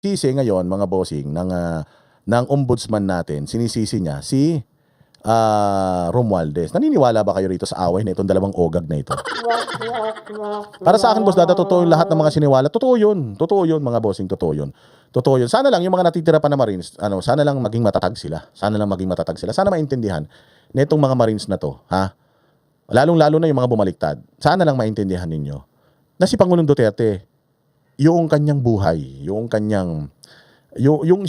sisi ngayon mga bossing ng ombudsman natin, sinisisi niya si Romualdez. Naniniwala ba kayo rito sa away na itong dalawang ogag na ito? Para sa akin, boss Dada, totoo lahat ng mga siniwala. Totoo yun. Totoo yun, mga bossing. Totoo yun. Totoo yun. Sana lang yung mga natitira pa na Marines, sana lang maging matatag sila. Sana lang maging matatag sila. Sana maintindihan na itong mga Marines na to, ha? Lalong-lalo na yung mga bumaliktad. Sana lang maintindihan ninyo na si Pangulong Duterte, yung kanyang buhay, yung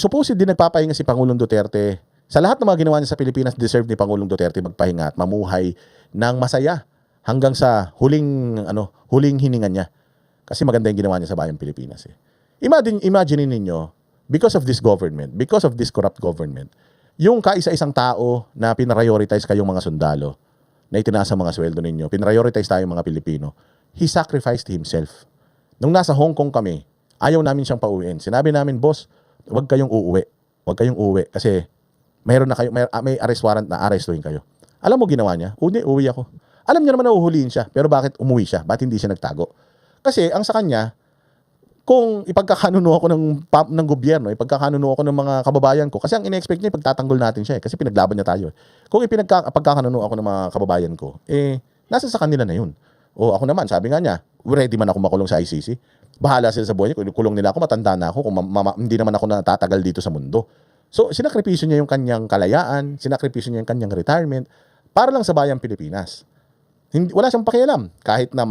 supposed din nagpapahinga si Pangulong Duterte, sa lahat ng mga ginawa niya sa Pilipinas, deserve ni Pangulong Duterte magpahinga at mamuhay ng masaya hanggang sa huling hininga niya. Kasi maganda yung ginawa niya sa bayang Pilipinas. Imagine ninyo, because of this government, because of this corrupt government, yung kaisa-isang tao na pinarioritize kayong mga sundalo, na itinaas ang mga sweldo ninyo, pinarioritize tayong mga Pilipino, he sacrificed himself. Nung nasa Hong Kong kami, ayaw namin siyang pauwiin. Sinabi namin, boss, huwag kayong uuwi. Huwag kayong uuwi kasi may arrest warrant na arestuhin kayo. Alam mo ginawa niya? Uwi ako. Alam niya naman na uhulihin siya, pero bakit umuwi siya? Bakit hindi siya nagtago? Kasi ang sa kanya, kung ipagkakanuno ako ng gobyerno, ipagkakanuno ako ng mga kababayan ko, kasi ang ine-expect niya, ipagtatanggol natin siya kasi pinaglaban niya tayo. Kung ipagkakanuno ako ng mga kababayan ko, nasa sa kanila na yun. O ako naman, sabi nga niya, ready man ako makulong sa ICC. Bahala sila sa buhay niya. Kung kulong nila ako, matanda na ako. Kung hindi naman ako natatagal dito sa mundo. So, sinakripisyo niya yung kanyang kalayaan, sinakripisyo niya yung kanyang retirement para lang sa bayang Pilipinas. Wala siyang pakialam kahit na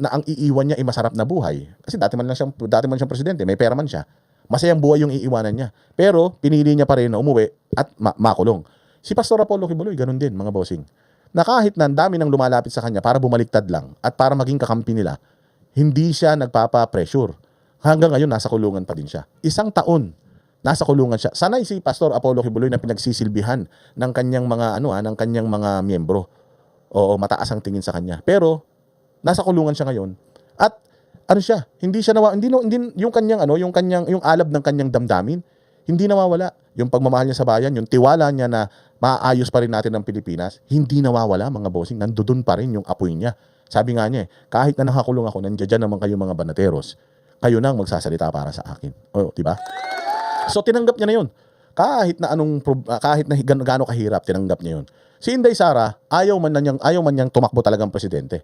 ang iiwan niya ay masarap na buhay. Kasi dati man siyang presidente, may pera man siya. Masayang buhay yung iiwanan niya. Pero pinili niya pa rin na umuwi at makulong. Si Pastor Apollo Kibuloy, ganun din mga bossing. Na kahit na ang dami nang lumalapit sa kanya para bumaliktad lang at para maging kakampi nila, hindi siya nagpapa-pressure. Hanggang ngayon, nasa kulungan pa din siya. 1 taon, nasa kulungan siya. Sanay si Pastor Apollo Kibuloy na pinagsisilbihan ng kanyang mga ng kanyang mga miyembro. Oo, mataas ang tingin sa kanya. Pero nasa kulungan siya ngayon. At siya, hindi yung alab ng kanyang damdamin, hindi nawawala. Yung pagmamahal niya sa bayan, yung tiwala niya na maayos pa rin natin ang Pilipinas, hindi nawawala mga bossing. Nandoon pa rin yung apoy niya. Sabi nga niya, kahit na nakakulong ako, nandiyan naman kayo mga banateros, kayo nang magsasalita para sa akin. O, di ba? So tinanggap niya na 'yun. Kahit na gaano kahirap, tinanggap niya 'yun. Si Inday Sara, ayaw man niyang tumakbo talagang presidente.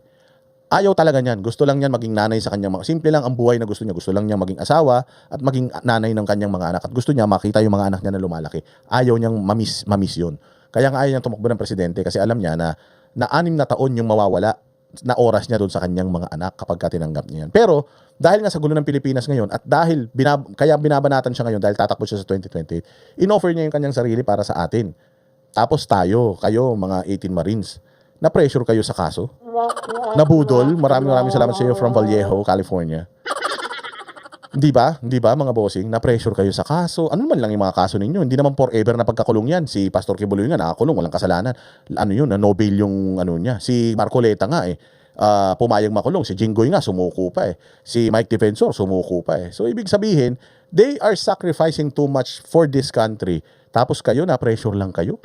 Ayaw talaga niyan. Gusto lang niyan maging nanay sa kanyang mga simple lang ang buhay na gusto niya. Gusto lang niya maging asawa at maging nanay ng kanyang mga anak. At gusto niya makita yung mga anak niya na lumalaki. Ayaw niyang mamiss 'yun. Kaya nga ayaw niyang tumakbo ng presidente kasi alam niya na 6 na taon yung mawawala na oras niya doon sa kanyang mga anak kapag tinanggap niya yan. Pero dahil nga sa gulo ng Pilipinas ngayon at dahil kaya binabanatan siya ngayon dahil tatakbo siya sa 2028, in-offer niya yung kanyang sarili para sa atin. Tapos kayo mga 18 Marines, na-pressure kayo sa kaso. Nabudol. Maraming salamat sa iyo from Vallejo, California. Di ba mga bossing, na-pressure kayo sa kaso. Ano man lang yung mga kaso ninyo? Hindi naman forever na pagkakulong yan. Si Pastor Kibuloy nga nakakulong, walang kasalanan. Na Nobel yung niya. Si Marcoleta nga pumayag makulong. Si Jinggoy nga sumuko pa Si Mike Defensor sumuko pa So ibig sabihin, they are sacrificing too much for this country. Tapos kayo, na-pressure lang kayo.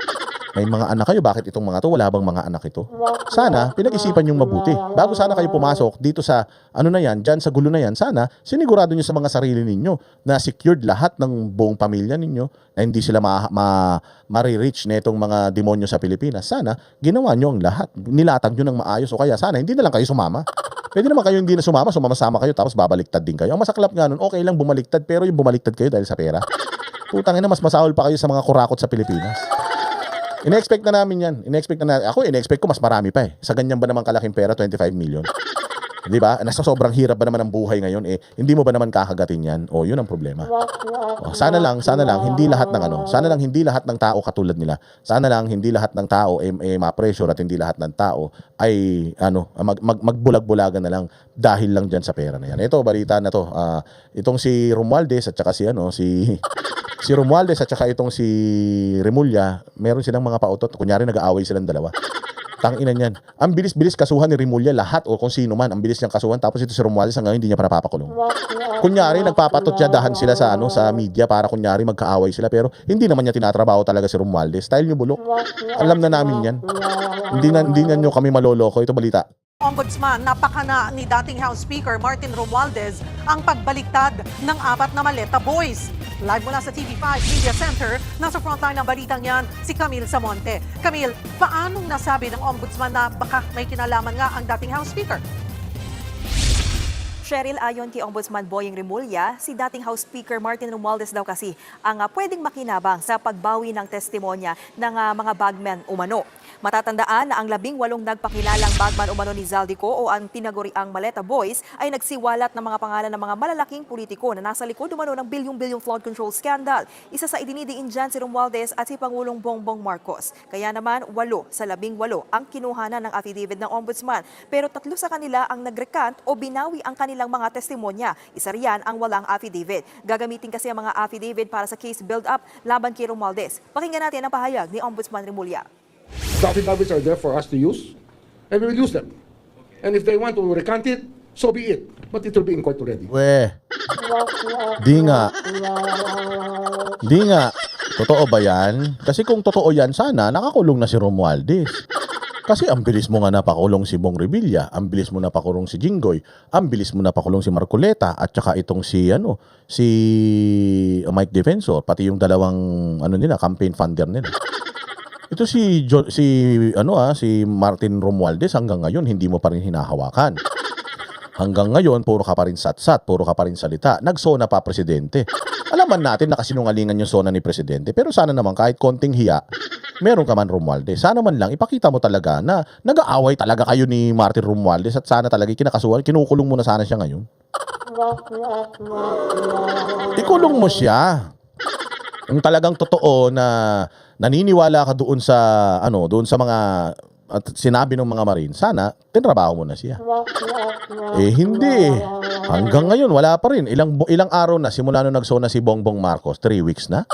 May mga anak kayo, bakit itong mga to? Wala bang mga anak ito? Sana, pinag-isipan yung mabuti. Bago sana kayo pumasok dito sa, dyan sa gulo na yan, sana, sinigurado nyo sa mga sarili ninyo na secured lahat ng buong pamilya ninyo, na hindi sila ma-reach na itong mga demonyo sa Pilipinas. Sana, ginawa nyo ang lahat. Nilatag nyo ng maayos o kaya sana, hindi na lang kayo sumama. Pwede naman kayo hindi na sumama-sama kayo, tapos babaliktad din kayo. Ang masaklap nga nun, okay lang bumaliktad, pero yung bumaliktad kayo dahil sa pera. Putang ina, mas masahol pa kayo sa mga kurakot sa Pilipinas. Ine-expect na namin yan. Ako, ine-expect ko mas marami pa Sa ganyan ba naman kalaking pera, 25 million? Di ba? Nasa sobrang hirap ba naman ang buhay ngayon? Hindi mo ba naman kakagatin yan? Yun ang problema. Sana lang, hindi lahat ng tao katulad nila. Sana lang, hindi lahat ng tao ma-pressure at hindi lahat ng tao ay, magbulag-bulagan na lang dahil lang dyan sa pera na yan. Ito, balita na to. Itong si Romualdez at saka si Romualdez at saka itong si Remulla, meron silang mga pautot. Kunyari, nag-aaway silang dalawa. Tanginan yan. Ang bilis-bilis kasuhan ni Remulla lahat o kung sino man. Ang bilis niyang kasuhan. Tapos ito si Romualdez hanggang hindi niya pa napapakulong. Kunyari, nagpapatot-yadahan sila sa media para kunyari magkaaway sila. Pero hindi naman niya tinatrabaho talaga si Romualdez. Style niyo bulok. Alam na namin yan. Hindi na nyo kami maloloko. Ito balita. Ombudsman, napakana ni dating House Speaker Martin Romualdez ang pagbaliktad ng 4 na maleta boys. Live mula sa TV5 Media Center, nasa frontline ng balitang yan si Camille Samonte. Camille, paanong nasabi ng Ombudsman na baka may kinalaman nga ang dating House Speaker? Cheryl, ayon kay Ombudsman Boying Remulla, si dating House Speaker Martin Romualdez daw kasi ang pwedeng makinabang sa pagbawi ng testimonya ng mga bagman umano. Matatandaan na ang 18 nagpakilalang bagman umano ni Zaldico o ang tinaguriang Maleta Boys ay nagsiwalat ng mga pangalan ng mga malalaking politiko na nasa likod umano ng bilyong-bilyong flood control scandal. Isa sa idinidiin dyan si Romualdez at si Pangulong Bongbong Marcos. Kaya naman 8 sa 18 ang kinuhanan ng affidavit ng Ombudsman. Pero 3 sa kanila ang nagrecant o binawi ang kanilang mga testimonya. Isa riyan ang walang affidavit. Gagamitin kasi ang mga affidavit para sa case build-up laban kay Romualdez. Pakinggan natin ang pahayag ni Ombudsman Remulla. The affidavits are there for us to use, and we will use them. And if they want to recant it, so be it. But it will be in court already. We, di nga. Di nga. Totoo ba yan? Kasi kung totoo yan, sana nakakulong na si Romualdez. Kasi ang bilis mo nga napakulong si Bong Revilla, ang bilis mo napakulong si Jinggoy, ang bilis mo napakulong si Marcoleta, at saka itong si Mike Defensor, pati yung dalawang nila, campaign funder nila. Ito si Martin Romualdez hanggang ngayon hindi mo pa rin hinahawakan. Hanggang ngayon puro ka pa rin satsat, puro ka pa rin salita. Nagsona pa presidente. Alaman natin na kasinungalingan yung sona ni presidente, pero sana naman kahit konting hiya, meron ka man Romualdez. Sana man lang ipakita mo talaga na nag-aaway talaga kayo ni Martin Romualdez at sana talaga kinakasuhan, kinukulong mo na sana siya ngayon. Ikulong mo siya. Kung talagang totoo na naniniwala ka doon sa mga at sinabi ng mga Marine, sana tinrabaho mo na siya. Hindi. Hanggang ngayon wala pa rin. Ilang araw na simula nung nagsona si Bongbong Marcos, 3 weeks na.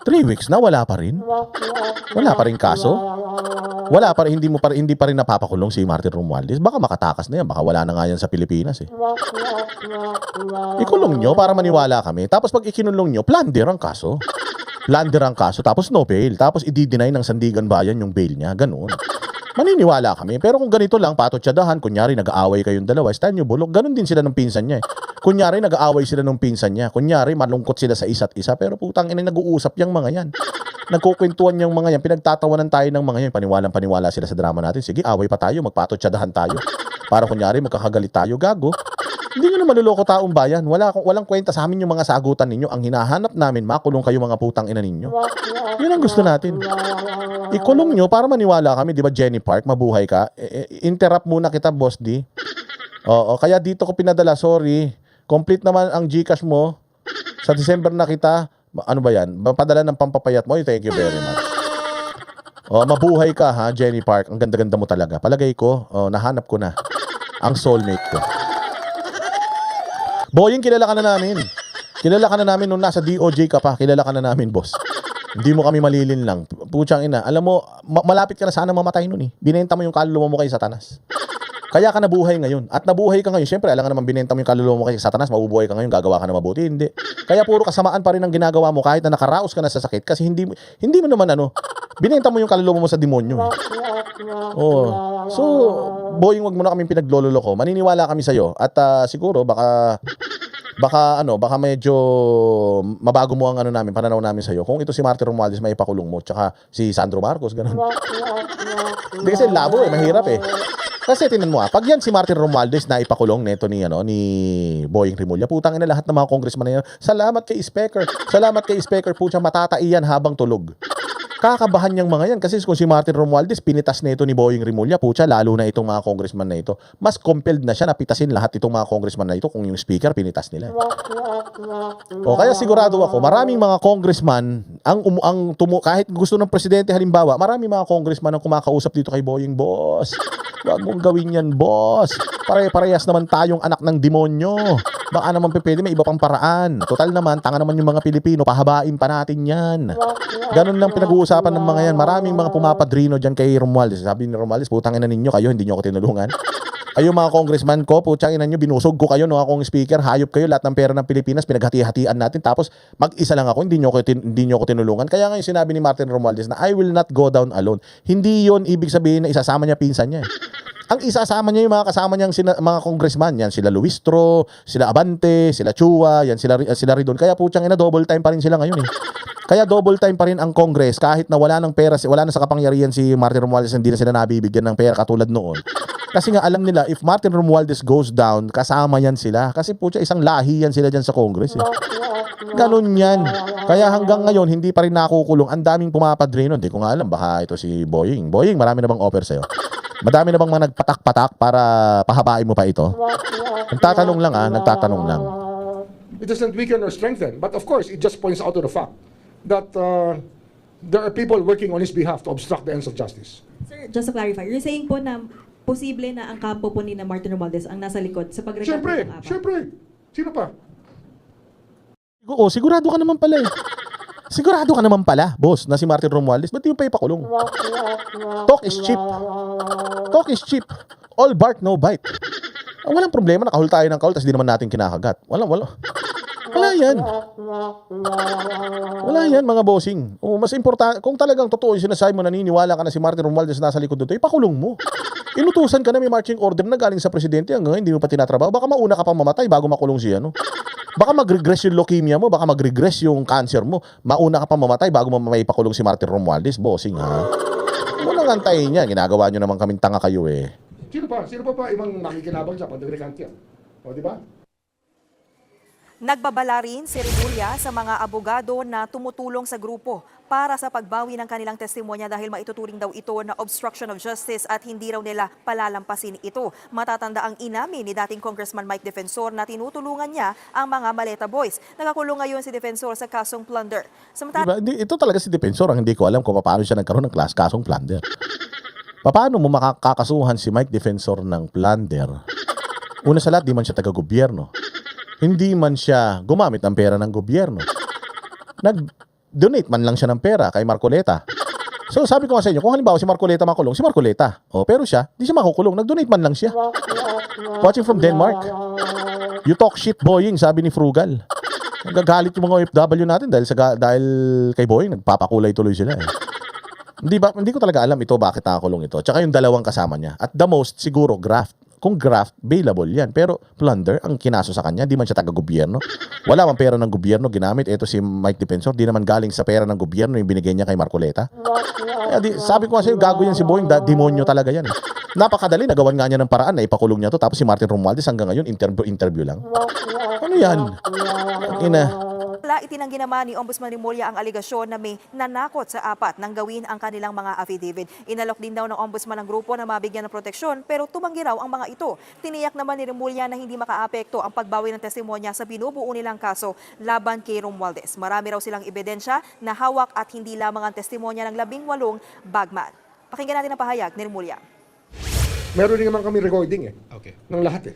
3 weeks na wala pa rin. Wala pa rin kaso. Wala pa rin, hindi pa rin napapakulong si Martin Romualdez. Baka makatakas na yan, baka wala na nga yan sa Pilipinas eh. Ikulong nyo para maniwala kami. Tapos pag ikinulong nyo, plunder ang kaso. Plunder ang kaso, tapos no bail. Tapos i-deny ng Sandigan Bayan yung bail niya. Ganun. Maniniwala kami. Pero kung ganito lang, patotsyadahan, kunyari nag-aaway kayong dalawa, stand nyo bulok, ganun din sila ng pinsan niya eh. Kunyari nag-aaway sila ng pinsan niya. Kunyari malungkot sila sa isa't isa. Pero putang ina, nag-uusap yung mga yan. Nagkukwentuhan yung mga yan. Pinagtatawanan tayo ng mga yan. Paniwalang-paniwala sila sa drama natin. Sige, away pa tayo. Magpatotsyadahan tayo. Para kunyari magkakagalit tayo. Gago. Hindi nyo na maluloko taong bayan. Walang kwenta sa amin yung mga sagutan ninyo. Ang hinahanap namin, makulong kayo mga putang ina ninyo. Yun ang gusto natin. Ikulong nyo para maniwala kami. Di ba Jenny Park, mabuhay ka? Interrupt muna kita, Boss D. Oo, kaya dito ko pinadala. Sorry. Complete naman ang GCash mo. Sa December na kita. Ano ba yan? Padala ng pampapayat mo. Thank you very much. Oh, mabuhay ka ha, Jenny Park. Ang ganda-ganda mo talaga. Palagay ko, nahanap ko na ang soulmate ko. Boying, kilala ka na namin. Kilala ka na namin nung nasa DOJ ka pa. Kilala ka na namin, boss. Hindi mo kami malilin lang. Putsang ina. Alam mo, malapit ka na sana mamatay nun eh. Binenta mo yung kaluluwa mo kay Satanas. Kaya ka nabuhay ngayon. At nabuhay ka ngayon. Siyempre, alam nga naman binenta mo yung kaluluwa mo kay Satanas, mabubuhay ka ngayon, gagawa ka na mabuti. Hindi. Kaya puro kasamaan pa rin ang ginagawa mo kahit na nakaraos ka na sa sakit. Kasi hindi mo naman binenta mo yung kaluluwa mo sa demonyo. Oh. So, Boying, wag mo na kaming pinaglololoko. Maniniwala kami sa'yo. At siguro, baka medyo mabago mo ang namin, pananaw namin sa'yo. Kung ito si Martin Romualdez, may ipakulong mo. Tsaka si Sandro Marcos, ganun. Hindi kasi labo mahirap eh. Kasi tinan mo pag yan si Martin Romualdez na ipakulong neto ni Boying Remulla, putang ina lahat ng mga congressman na yan. Salamat kay Speaker. Salamat kay Speaker, putang matataiyan habang tulog. Kakabahan niyang mga yan kasi kung si Martin Romualdez pinitas nito ni Boying Remulla, putya lalo na itong mga congressman na ito. Mas compelled na siya na pitasin lahat itong mga congressman na ito kung yung speaker pinitas nila. O kaya sigurado ako, maraming mga congressman kahit gusto ng presidente halimbawa, maraming mga congressman ang kumakausap dito kay Boying, boss. Huwag mong gawin yan, boss. Pare-parehas naman tayong anak ng demonyo. Baka naman pwede may iba pang paraan. Total naman, tanga naman yung mga Pilipino, pahabain pa natin yan. Ganun lang pinag-uusapan ng mga yan. Maraming mga pumapadrino dyan kay Romualdez. Sabi ni Romualdez, putang ina ninyo kayo, hindi nyo ako tinulungan. Kayo mga congressman ko, putang ina nyo, binusog ko kayo nung akong speaker, hayop kayo, lahat ng pera ng Pilipinas, pinaghati-hatian natin, tapos mag-isa lang ako, hindi nyo ako tinulungan. Kaya ngayon sinabi ni Martin Romualdez na I will not go down alone. Hindi yon ibig sabihin na isasama niya pinsan niya eh. Ang isasama niya yung mga kasama niyang mga congressman. Yan sila Luistro, sila Abante, sila Chua, yan sila Ridon. Kaya putyang ina, double time pa rin sila ngayon eh. Kaya double time pa rin ang Congress kahit na wala ng pera, wala na sa kapangyarihan si Martin Romualdez, hindi na sila nabibigyan ng pera katulad noon. Kasi nga alam nila, if Martin Romualdez goes down, kasama yan sila. Kasi putya, isang lahi yan sila dyan sa Congress eh. Ganun yan. Kaya hanggang ngayon, hindi pa rin nakukulong. Ang daming pumapadre nun. Hindi ko nga alam, baka ito si Boying. Boying, marami na bang offer sa'yo? Madami na bang mga nagpatak-patak para pahabain mo pa ito? Nagtatanong lang nagtatanong lang. It doesn't weaken or strengthen. But of course, it just points out to the fact that there are people working on his behalf to obstruct the ends of justice. Sir, just to clarify, you're saying po na posible na ang kampo po ni na Martin Romualdez ang nasa likod sa pagrecover Siyempre, ng apat? siyempre. Sino pa? Oo, sigurado ka naman pala eh. Sigurado ka naman pala, boss, na si Martin Romualdez. Ba't yung pa ipakulong? Talk is cheap. Talk is cheap. All bark, no bite. Walang problema, nakahul tayo ng kahul, tapos di naman natin kinakagat. Wala yan. Wala yan, mga bossing. Mas importante, kung talagang totoo yung sinasabi mo, naniniwala ka na si Martin Romualdez nasa likod dito, ipakulong mo. Inutusan ka na, may marching order na galing sa presidente, hanggang hindi mo pa tinatrabaho. Baka mauna ka pa mamatay bago makulong siya, no? Baka mag-regress yung leukemia mo, baka mag-regress yung cancer mo. Mauna ka pa mamatay bago may pakulong si Martin Romualdez, bossing ha. Muna nga antayin yan, ginagawa nyo naman kaming tanga kayo eh. Sino pa? Sino pa ibang nakikinabang siya pag nag-recant yan? O, di ba? Nagbabala rin si Remulla sa mga abogado na tumutulong sa grupo para sa pagbawi ng kanilang testimonya dahil maituturing daw ito na obstruction of justice at hindi raw nila palalampasin ito. Matatanda ang inamin ni dating Congressman Mike Defensor na tinutulungan niya ang mga Maleta Boys. Nakakulong ngayon si Defensor sa kasong plunder. Diba? Ito talaga si Defensor ang hindi ko alam kung paano siya nagkaroon ng kasong plunder. Paano mo makakasuhan si Mike Defensor ng plunder? Una sa lahat, di man siya taga-gobyerno. Hindi man siya gumamit ng pera ng gobyerno. Nag-donate man lang siya ng pera kay Marcoleta. So sabi ko nga sa inyo, kung halimbawa si Marcoleta makulong, si Marcoleta. Pero siya, di siya makukulong. Nag-donate man lang siya. Watching from Denmark. You talk shit, Boying, sabi ni Frugal. Nagagalit yung mga OFW natin dahil kay Boying, nagpapakulay tuloy sila eh. Hindi ko talaga alam ito bakit nakakulong ito. Tsaka yung dalawang kasama niya. At the most, siguro, graft. Kung graft, bailable yan. Pero plunder, ang kinaso sa kanya, di man siya taga-gobyerno. Wala mang pera ng gobyerno ginamit. Ito si Mike Defensor, di naman galing sa pera ng gobyerno yung binigay niya kay Marcoleta. Sabi ko nga sa'yo, gago yan si Boying, demonyo talaga yan. Napakadali, nagawan nga niya ng paraan na ipakulong niya to. Tapos si Martin Romualdez hanggang ngayon, interview lang. Ano yan? Itinanggi naman ni Ombudsman Remulla ang aligasyon na may nanakot sa apat nang gawin ang kanilang mga affidavit. Inalok din daw ng Ombudsman ang grupo na mabigyan ng proteksyon pero tumanggi raw ang mga ito. Tiniyak naman ni Remulla na hindi makaapekto ang pagbawi ng testimonya sa binubuo nilang kaso laban kay Romualdez. Marami raw silang ebidensya na hawak at hindi lamang ang testimonya ng 18 bagman. Pakinggan natin ang pahayag ni Remulla. Meron din naman kami recording Okay. ng lahat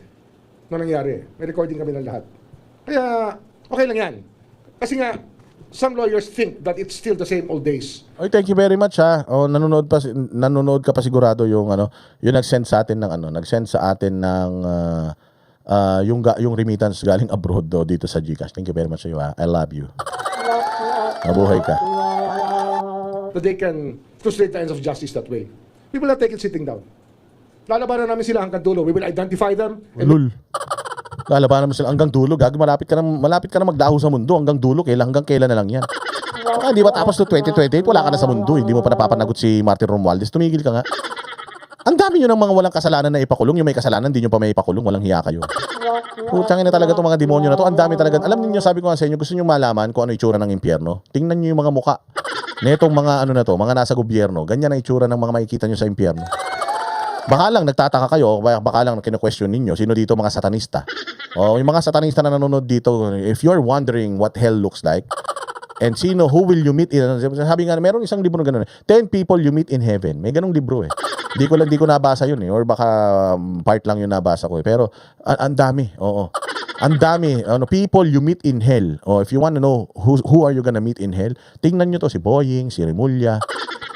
na nangyari. May recording kami ng lahat. Kaya, okay lang yan. Kasi nga, some lawyers think that it's still the same old days. Oy, thank you very much ha. Nanonood ka pa sigurado yung yung nag-send sa atin ng yung remittance galing abroad dito sa GCash. Thank you very much sa iyo ha. I love you. Mabuhay ka. That they can frustrate the ends of justice that way. We will not take it sitting down. Lalabanan namin sila hanggang dulo. We will identify them. Lul. Lalabanan mo sila hanggang dulo. Gagi, malapit ka na magdaho sa mundo hanggang dulo. Hanggang kailan na lang yan. Di ba tapos to 2028, wala ka na sa mundo. Hindi mo pa napapanagot si Martin Romualdez. Tumigil ka nga. Ang dami nyo ng mga walang kasalanan na ipakulong. Yung may kasalanan, hindi nyo pa may ipakulong. Walang hiya kayo. Putangin na talaga itong mga demonyo na to. Ang dami talaga. Alam niyo, sabi ko nga sa inyo, gusto nyo malaman kung ano itsura ng impyerno? Tingnan nyo yung mga muka. Netong mga mga nasa gobyerno. Ganyan ang itsura ng mga makikita nyo sa impyerno. Baka lang nagtataka kayo, baka lang kinu-question ninyo, sino dito mga satanista? Yung mga satanista na nanonood dito, if you're wondering what hell looks like, and who will you meet in, sabi nga, meron isang libro na gano'n, 10 people you meet in heaven. May ganong libro eh. Di ko nabasa yun eh, or baka part lang yung nabasa ko eh. Pero, ang dami, Ang dami, people you meet in hell. If you want to know who are you gonna meet in hell, tingnan nyo to, si Boying, si Remulla,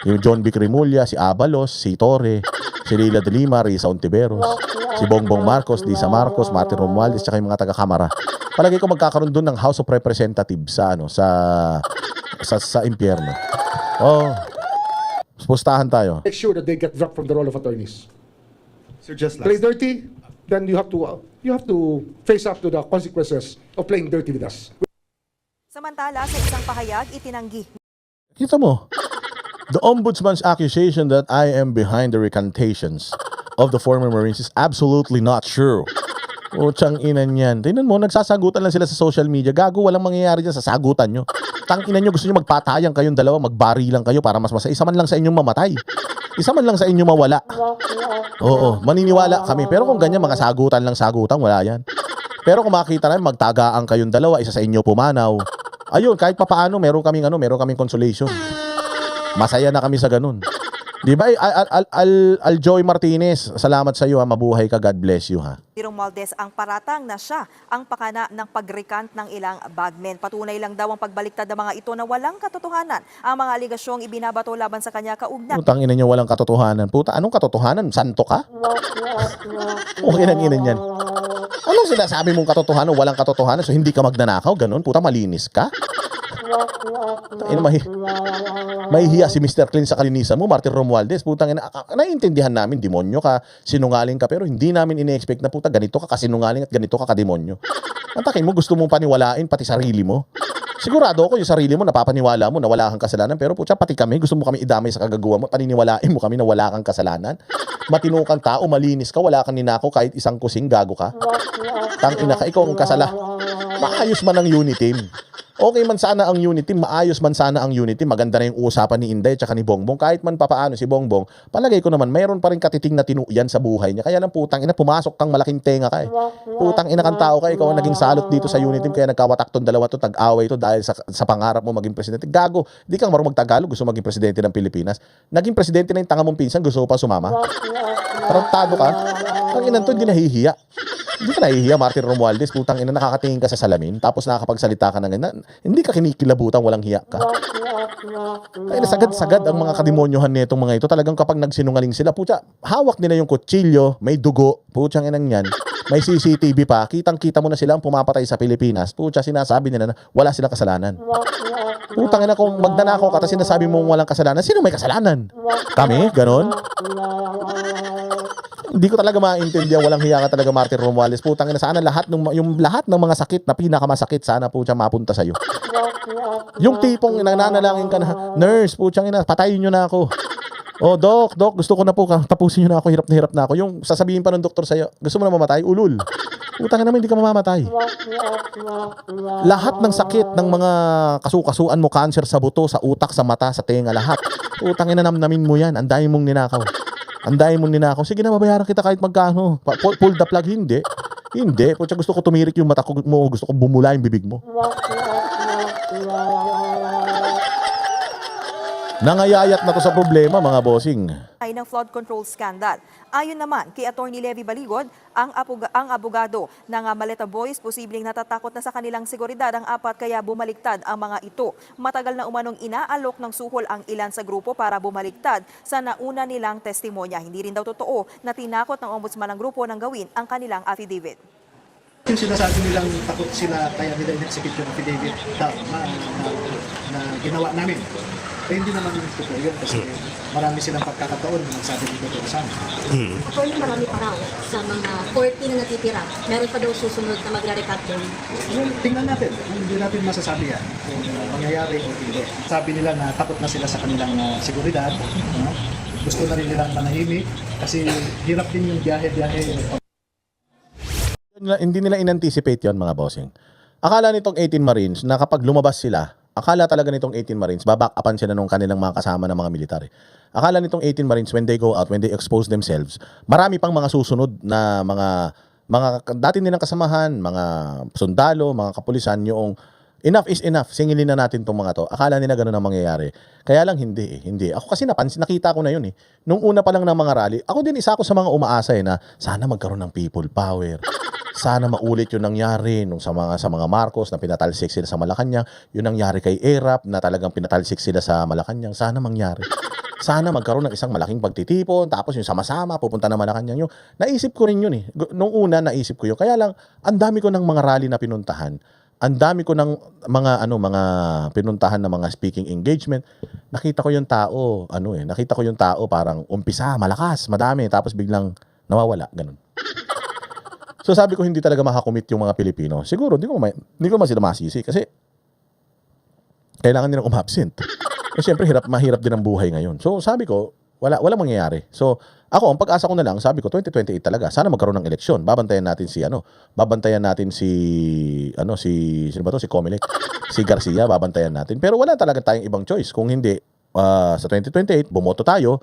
yung John Vic Remulla, si Abalos, si Torre, si Leila de Lima, Risa Ontiveros, si Bongbong Marcos, Lisa Marcos, Martin Romualdez, tsaka yung mga taga-kamara. Palagay ko magkakaroon doon ng House of Representatives sa impyerno. Pustahan tayo. Make sure that they get dropped from the role of attorneys. Sir, just play last. dirty, then you have to face up to the consequences of playing dirty with us. Samantala, sa isang pahayag, itinanggi Kita mo, the ombudsman's accusation that I am behind the recantations of the former Marines is absolutely not true. Putsang ina niyan. Tingnan mo, nagsasagutan lang sila sa social media. Gago, walang mangyayari dyan sa sagutan nyo. Tang ina nyo, gusto nyo magpatayan kayong dalawa, magbari lang kayo para mas masaya. Isa man lang sa inyong mamatay. Isa man lang sa inyong mawala. Oo, maniniwala kami. Pero kung ganyan, mga sagutan lang sagutan, wala yan. Pero kung makita namin, magtagaan kayong dalawa, isa sa inyo pumanaw. Ayun, kahit papaano, meron kaming consolation. Masaya na kami sa ganun. Di ba? Aljoy Martinez, salamat sa iyo ha. Mabuhay ka. God bless you ha. Romualdez ang paratang na siya ang pakana ng pag-recant ng ilang bagmen. Patunay lang daw ang pagbaliktad ng mga ito na walang katotohanan. Ang mga aligasyong ibinabato laban sa kanya kaugnay. Putang ina niyo, walang katotohanan. Puta, anong katotohanan? Santo ka? Okay nang ina niyan. Anong sinasabi mong katotohanan? Walang katotohanan. So hindi ka magnanakaw? Ganun? Puta, malinis ka? Mahihiya si Mr. Clean sa kalinisan mo, Martin Romualdez. Putang ina, naiintindihan namin, demonyo ka, sinungaling ka, pero hindi namin ine-expect na puta, ganito ka kasinungaling at ganito ka kademonyo. Ang takin mo, gusto mong paniwalain pati sarili mo. Sigurado ako yung sarili mo, napapaniwala mo na wala kang kasalanan, pero putya, pati kami, gusto mo kami idamay sa kagagawa mo, paniniwalain mo kami na wala kang kasalanan. Matino kang tao, malinis ka, wala kang ninako kahit isang kusing, gago ka. Tangina ka, ikaw ang kasala. Maayos man ang unit team. Okay man sana ang unit team, maayos man sana ang unit team, maganda na yung usapan ni Inday at ni Bongbong. Kahit man papaano si Bongbong, palagay ko naman, mayroon pa rin katiting na tinuyan sa buhay niya. Kaya lang putang ina, pumasok kang malaking tenga ka eh. Putang ina kang tao ka, ikaw ang naging salot dito sa unit team, kaya nagkawatak tong dalawa to, tag-away to dahil sa pangarap mo maging presidente. Gago, di kang marunong mag-Tagalog, gusto maging presidente ng Pilipinas. Naging presidente na yung tanga mong pinsan, gusto mo pa sumama. Tarantado ka. Ang inan to, hindi nahihiya. Hindi ka nahihiya, Martin Romualdez. Putang ina, nakakatingin ka sa salamin, tapos nakakapagsalita ka ng ganyan. Hindi ka kinikilabutan, walang hiya ka. Kaya sagad-sagad ang mga kademonyohan nitong mga ito. Talagang kapag nagsinungaling sila, putya, hawak nila yung kutsilyo, may dugo, putyang inang yan. May CCTV pa, kitang-kita mo na sila ang pumapatay sa Pilipinas. Putya, sinasabi nila na wala silang kasalanan. Putang ina, kung magnanakaw ka, tapos sinasabi mong walang kasalanan, sino may kasalanan? Kami? Ganon? Hindi ko talaga maintindihan, walang hiya ka talaga, Martin Romualdez. Putang ina, sana lahat ng mga sakit na pinakamasakit, sana putya mapunta sa iyo. Yung tipong nananalangin ka na, nurse, putang ina, patayin niyo na ako. Oh, doc, gusto ko na po, tapusin niyo na ako, hirap na ako. Yung sasabihin pa ng doktor sa iyo, gusto mo na mamatay? Ulul. Putang ina naman, hindi ka mamamatay. Lahat ng sakit ng mga kasukasuan mo, cancer sa buto, sa utak, sa mata, sa tenga, lahat. Putang ina, namnamin mo yan. Ang dami mong ninakaw. Sige na, mabayaran kita kahit magkano. Pull the plug, hindi. Hindi. Putya, gusto ko tumirik yung mata mo, gusto ko bumula yung bibig mo. Nangayayat na to sa problema, mga bossing. Ay ng flood control scandal. Ayon naman kay Attorney Levy Baligod, ang abogado ng Maleta Boys posibleng natatakot na sa kanilang seguridad ang apat kaya bumaliktad ang mga ito. Matagal na umanong inaalok ng suhol ang ilan sa grupo para bumaliktad sa nauna nilang testimonya. Hindi rin daw totoo na tinakot ng ombudsman ng grupo ng gawin ang kanilang affidavit. Yung sinasabi nilang takot sila kaya nila in-execute yung affidavit na ginawa namin. Eh, hindi naman yung totoo yun kasi marami silang pagkakataon na nagsabi dito totoo sa amin. Attorney, marami pa raw sa mga 40 na natitira. Meron pa daw susunod na magre-recut doon. Tingnan natin, hindi natin masasabi yan kung mangyayari o hindi. Sabi nila na takot na sila sa kanilang seguridad. Gusto na rin nilang manahimik kasi hirap din yung biyahe-biyahe. Hindi nila in-anticipate yon, mga bossing. Akala nitong 18 Marines na kapag lumabas sila, akala talaga nitong 18 Marines, baback-upan sila nung kanilang mga kasama ng mga militar. Akala nitong 18 Marines, when they go out, when they expose themselves, marami pang mga susunod na mga dati nilang kasamahan, mga sundalo, mga kapulisan, yung enough is enough, singilin na natin tong mga to. Akala nila ganun ang mangyayari. Kaya lang hindi. Ako kasi nakita ko na yun eh. Nung una pa lang ng mga rally, ako din isa ako sa mga umaasa na sana magkaroon ng people power. Sana maulit yung nangyari nung sa mga Marcos na pinatalsik sila sa Malacanang, yung nangyari kay Erap na talagang pinatalsik sila sa Malacanang, sana mangyari. Sana magkaroon ng isang malaking pagtitipon, tapos yung sama-sama pupunta na Malacanang yung naisip ko rin yun eh. Nung una naisip ko yun. Kaya lang ang dami ko ng mga rally na pinuntahan. Ang dami ko ng mga pinuntahan na mga speaking engagement. Nakita ko yung tao, nakita ko yung tao parang umpisa, malakas, madami, tapos biglang nawawala, ganun. So sabi ko, hindi talaga makakommit yung mga Pilipino. Siguro, hindi ko man sila masisi kasi kailangan nilang umabsent. Eh, siyempre, mahirap din ang buhay ngayon. So sabi ko, wala mangyayari. So ako, ang pag-asa ko na lang, sabi ko 2028 talaga. Sana magkaroon ng eleksyon. Babantayan natin si sino ba to? Si Comelec, si Garcia, babantayan natin. Pero wala talaga tayong ibang choice. Kung hindi sa 2028 bumoto tayo,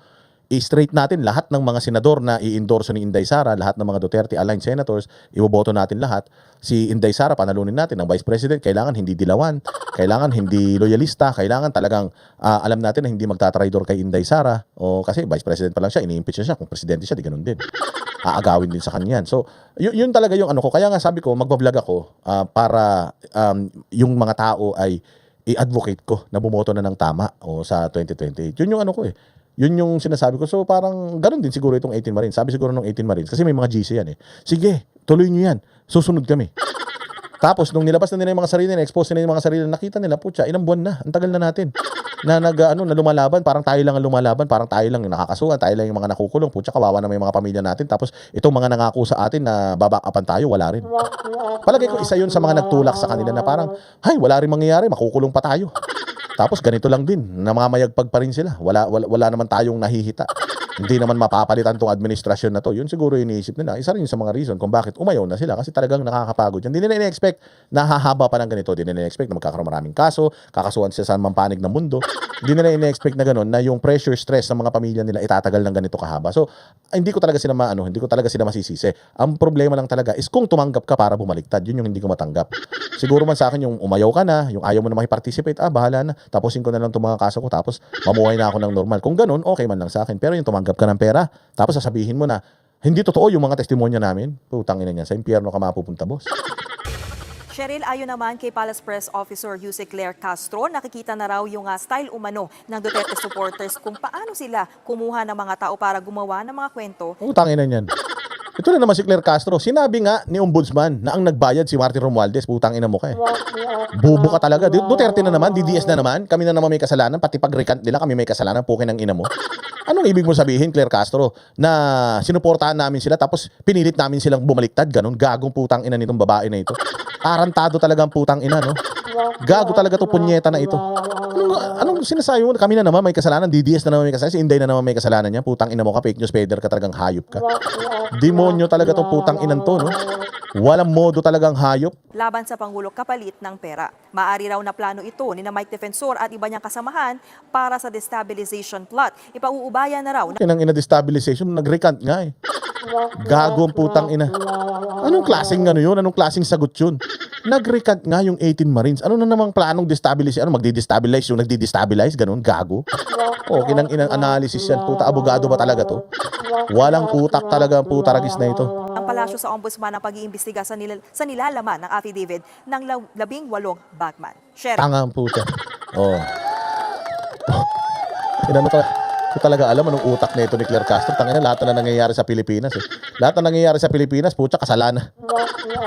i-straight natin lahat ng mga senador na i-endorse ni Inday Sara, lahat ng mga Duterte aligned senators, iboboto natin lahat. Si Inday Sara, panalunin natin. Ang Vice President, kailangan hindi dilawan, kailangan hindi loyalista, kailangan talagang alam natin na hindi magtatraidor kay Inday Sara. O kasi Vice President pa lang siya, ini-impeach siya. Kung Presidente siya, di ganun din. Aagawin din sa kanya yan. So, yun talaga yung ano ko. Kaya nga sabi ko, magbablog ako para yung mga tao ay i-advocate ko na bumoto na ng tama sa 2028. Yun yung ano ko eh. Yun yung sinasabi ko. So parang ganun din siguro itong 18 Marines. Sabi siguro ng 18 Marines, kasi may mga GC yan eh. Sige, tuloy nyo yan. Susunod kami. Tapos nung nilabas na nila yung mga sarili na, expose nila yung mga sarili na, nakita nila, putya, ilang buwan na. Ang tagal na natin. Na lumalaban, parang tayo lang ang lumalaban, parang tayo lang yung nakakasuhan, tayo lang yung mga nakukulong. Putya, kawawa na may mga pamilya natin. Tapos itong mga nangako sa atin na babakapan tayo, wala rin. Palagay ko isa yun sa mga nagtulak sa kanila na parang, hay, wala rin mangyayari, makukulong pa tayo. Tapos ganito lang din, namamayagpag pa rin sila. Wala naman tayong nahihita. Hindi naman mapapalitan tong administrasyon na to. Yun siguro yung iniisip nila. Isa rin sa mga reason kung bakit umayaw na sila. Kasi talagang nakakapagod yan. Hindi nila ina-expect na hahaba pa ng ganito. Hindi nila ina-expect na magkakaroon maraming kaso, kakasuhan sila sa mampanig ng mundo. Hindi nila ina-expect na gano'n, na yung pressure, stress ng mga pamilya nila itatagal ng ganito kahaba. So, hindi ko talaga sila masisisi. Ang problema lang talaga is kung tumanggap ka para bumaliktad. Yun yung hindi ko matanggap. Siguro man sa akin yung umayaw ka na, yung ayaw mo na makiparticipate, bahala na. Tapusin ko na lang itong mga kaso ko, tapos mamuhay na ako ng normal. Kung ganun, okay man lang sa akin. Pero yung tumanggap ka ng pera, tapos sasabihin mo na hindi totoo yung mga testimonya namin, putang ina niyan, sa impyerno ka mapupunta, boss. Cheryl, ayon naman kay Palace Press Officer Yuse Claire Castro, nakikita na raw yung style umano ng Duterte supporters kung paano sila kumuha ng mga tao para gumawa ng mga kwento. Putang ina niyan. Ito na naman si Claire Castro. Sinabi nga ni Ombudsman na ang nagbayad si Martin Romualdez. Putang ina mo ka eh. Bubo ka talaga. Duterte na naman, DDS na naman. Kami na naman may kasalanan. Pati pag-recant nila, kami may kasalanan. Pukin ng ina mo. Anong ibig mo sabihin, Claire Castro? Na sinuportahan namin sila tapos pinilit namin silang bumaliktad. Ganon. Gagong putang ina nitong babae na ito. Tarantado talaga ang putang ina, no? Gago talaga to punyeta na ito. Anong sinasabi mo? Kami na naman may kasalanan. DDS na naman may kasalanan. Si Inday na naman may kasalanan niya. Putang ina mo ka. Fake news peddler ka, talagang hayop ka. Demonyo talaga tong putang inan to, no? Walang modo talagang hayop. Laban sa Pangulo kapalit ng pera. Maari raw na plano ito ni na Mike Defensor at iba niyang kasamahan para sa destabilization plot. Ipauubaya na raw na Kinang ina destabilization, nag-recant nga eh. Gago ang putang ina. Anong klaseng ano yun? Anong klaseng sagot yun? Nag-recant nga yung 18 Marines. Ano na namang planong destabilize? Ano, magdi-destabilize yung nagdi-destabilize? Ganun, gago. Kinang inang analysis yan. Puta, abogado ba talaga to? Walang utak talaga ang puta ragis na ito. ang palasyo sa ombudsman ang pag-iimbestiga sa nilalaman ng affidavit ng 18 bagman. Sheriff. Tanga ang puta. Inano ko talaga alam anong utak na ito ni Claire Castro. Tangina, lahat na nangyayari sa Pilipinas eh. Lahat na nangyayari sa Pilipinas, puta, kasalanan.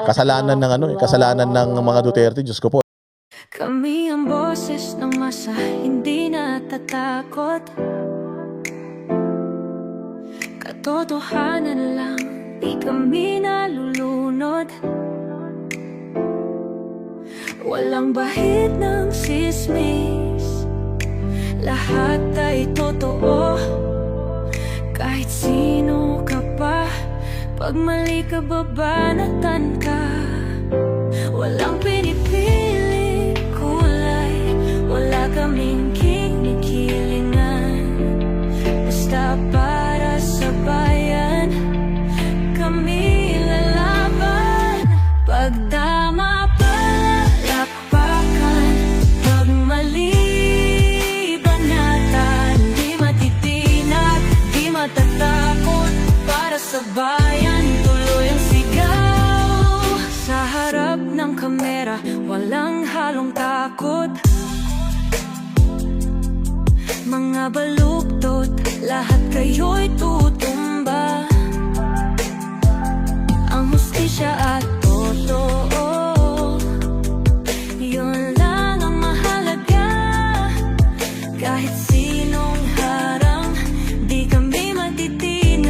Kasalanan ng kasalanan ng mga Duterte, Diyos ko po. Kami ang boses ng masa, hindi natatakot. Katotohanan lang, di kami nalulunod. Walang bahid ng sismis, lahat ay totoo. Kahit sino ka pa, pag mali ka babanatan ka. Walang pinipili kulay, wala kaming kinikilingan. Basta para sa bayan, kami lalaban. Pagdama palakpakan, pag mali banatan. Di matitinag, di matatakot, para sa bayan tuloy ang sigaw. Sa harap ng kamera, walang halong takot. Mga baluktot, lahat kayo'y tutumba. Ang hustisya at totoo, yun lang ang mahalaga. Kahit sinong harang, di kami matitinag.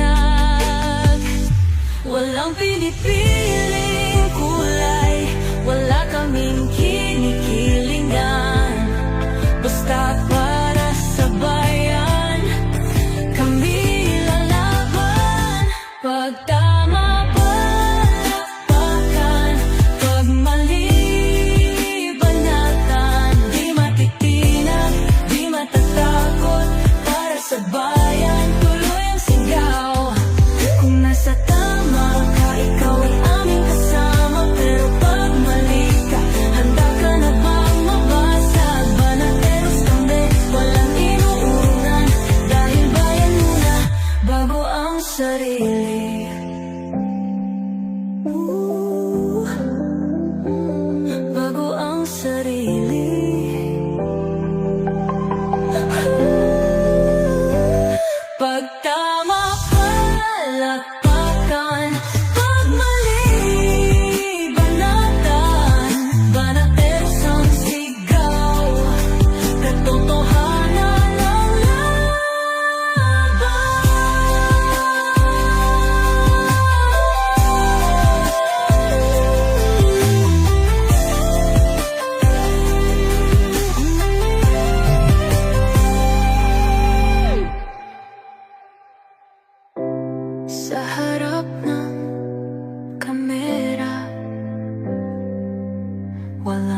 Basta para sa bayan, kami lalaban. Pag tama palakpakan, pag mali banatan. Di matitinag, di matatakot, para sa bayan tuloy ang sigaw. Kung nasa tama ka, ikaw ay aming kasama. Pero pag mali ka, handa ka na bang mabasag? Banateros kami, walang inuunan, dahil bayan muna bago ang sarili. Bago ang sarili. Pag tama palakpakan, pag mali banatan. Banateros ang sigaw, katotohanan ang sa harap ng kamera, wala